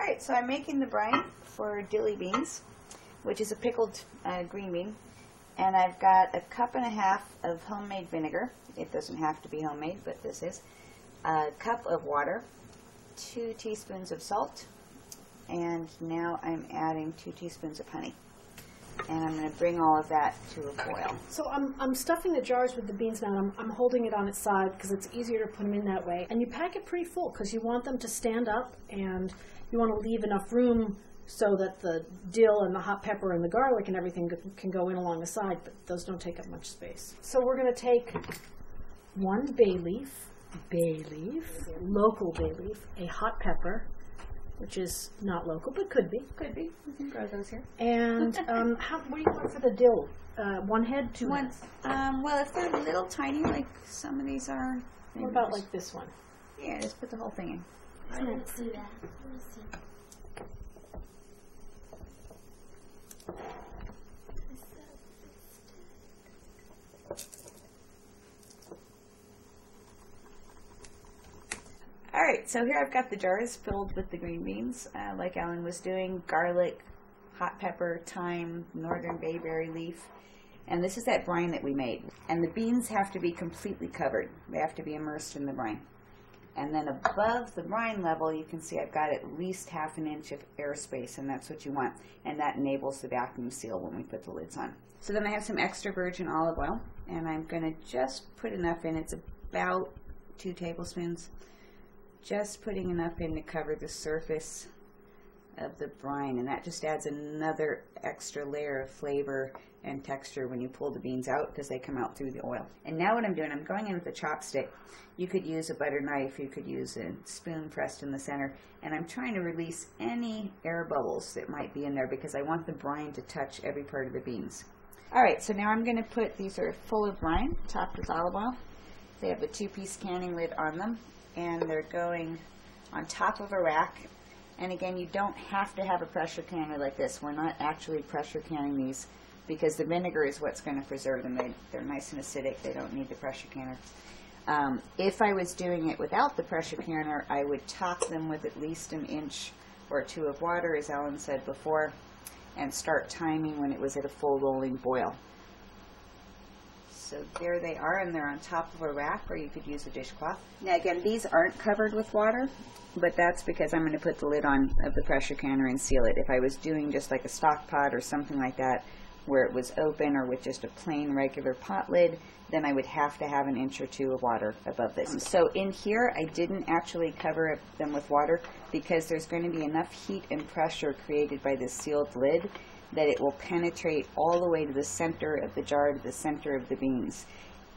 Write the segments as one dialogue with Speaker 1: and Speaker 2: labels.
Speaker 1: Alright, so I'm making the brine for dilly beans, which is a pickled green bean. And I've got 1.5 cups of homemade vinegar. It doesn't have to be homemade, but this is. A cup of water, 2 teaspoons of salt, and now I'm adding 2 teaspoons of honey. And I'm going to bring all of that to a boil.
Speaker 2: So I'm stuffing the jars with the beans now, and I'm holding it on its side because it's easier to put them in that way. And you pack it pretty full because you want them to stand up, and you want to leave enough room so that the dill and the hot pepper and the garlic and everything can go in along the side, but those don't take up much space. So we're going to take 1 bay leaf, local bay leaf, a hot pepper, which is not local, but could be.
Speaker 1: Could be. We can grow those here.
Speaker 2: And what do you want for the dill? 1 head, 2 heads?
Speaker 1: Well, if they're little tiny, like some of these are.
Speaker 2: What about like this one?
Speaker 1: Yeah, just put the whole thing in.
Speaker 3: I didn't see that. Let me see.
Speaker 1: Alright, so here I've got the jars filled with the green beans, like Alan was doing, garlic, hot pepper, thyme, northern bayberry leaf, and this is that brine that we made. And the beans have to be completely covered. They have to be immersed in the brine. And then above the brine level, you can see I've got at least 1/2 inch of airspace, and that's what you want. And that enables the vacuum seal when we put the lids on. So then I have some extra virgin olive oil, and I'm going to just put enough in. It's about 2 tablespoons. Just putting enough in to cover the surface of the brine, and that just adds another extra layer of flavor and texture when you pull the beans out because they come out through the oil. And now what I'm doing, I'm going in with a chopstick. You could use a butter knife, you could use a spoon pressed in the center, and I'm trying to release any air bubbles that might be in there because I want the brine to touch every part of the beans. Alright, so now I'm going to put, these are full of brine, topped with olive oil. They have a 2-piece canning lid on them, and they're going on top of a rack. And again, you don't have to have a pressure canner like this. We're not actually pressure canning these because the vinegar is what's going to preserve them. They're nice and acidic. They don't need the pressure canner. If I was doing it without the pressure canner, I would top them with at least 1 inch or 2 of water, as Ellen said before, and start timing when it was at a full rolling boil. So there they are, and they're on top of a rack, or you could use a dishcloth. Now again, these aren't covered with water, but that's because I'm going to put the lid on of the pressure canner and seal it. If I was doing just like a stock pot or something like that, where it was open or with just a plain regular pot lid, then I would have to have 1 inch or 2 of water above this. So in here, I didn't actually cover them with water because there's going to be enough heat and pressure created by this sealed lid that it will penetrate all the way to the center of the jar, to the center of the beans.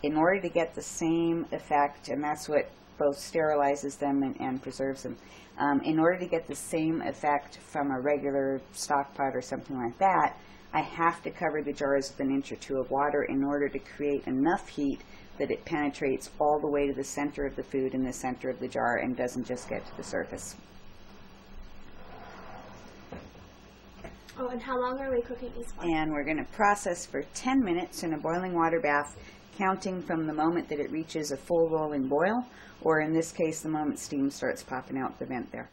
Speaker 1: In order to get the same effect, and that's what both sterilizes them and preserves them, in order to get the same effect from a regular stock pot or something like that, I have to cover the jars with 1 inch or 2 of water in order to create enough heat that it penetrates all the way to the center of the food and the center of the jar and doesn't just get to the surface.
Speaker 3: Oh, and how long are we cooking these for?
Speaker 1: And we're going to process for 10 minutes in a boiling water bath, counting from the moment that it reaches a full rolling boil, or in this case, the moment steam starts popping out the vent there.